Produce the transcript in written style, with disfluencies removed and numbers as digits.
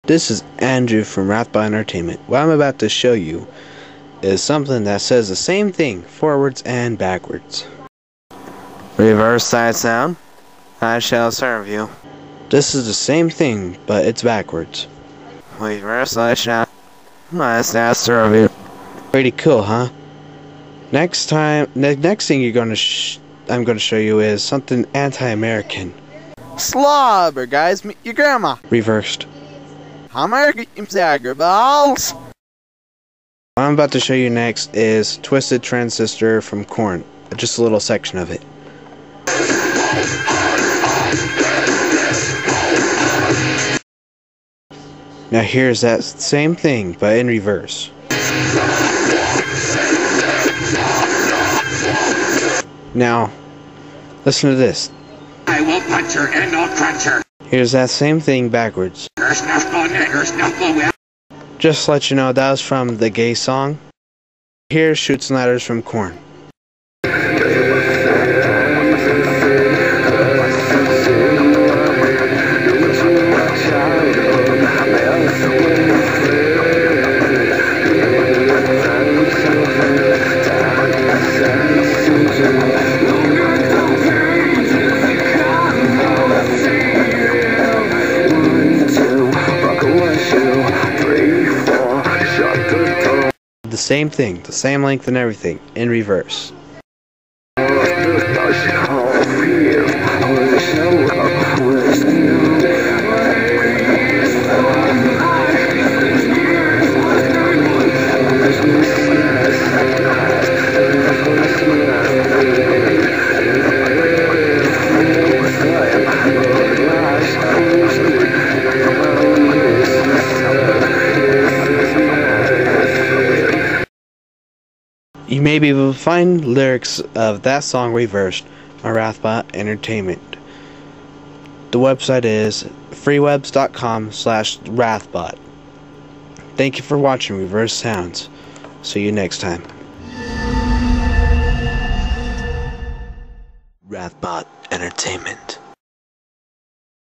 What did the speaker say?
This is Andrew from Rathbot Entertainment. What I'm about to show you is something that says the same thing forwards and backwards. Reverse side sound. I shall serve you. This is the same thing, but it's backwards. Reverse side sound. I shall serve you. Pretty cool, huh? Next time, the next thing I'm gonna show you is something anti-American. Slobber, guys, meet your grandma. Reversed. American Jagger balls. What I'm about to show you next is Twisted Transistor from Korn. Just a little section of it. Now here's that same thing, but in reverse. Now, listen to this. I will punch her and I'll crunch her. Here's that same thing backwards. Just to let you know, that was from the gay song. Here's Shoots and Ladders from Korn. The same thing, the same length and everything, in reverse. You may be able to find lyrics of that song reversed on Rathbot Entertainment. The website is freewebs.com/Rathbot. Thank you for watching Reverse Sounds. See you next time. Rathbot Entertainment.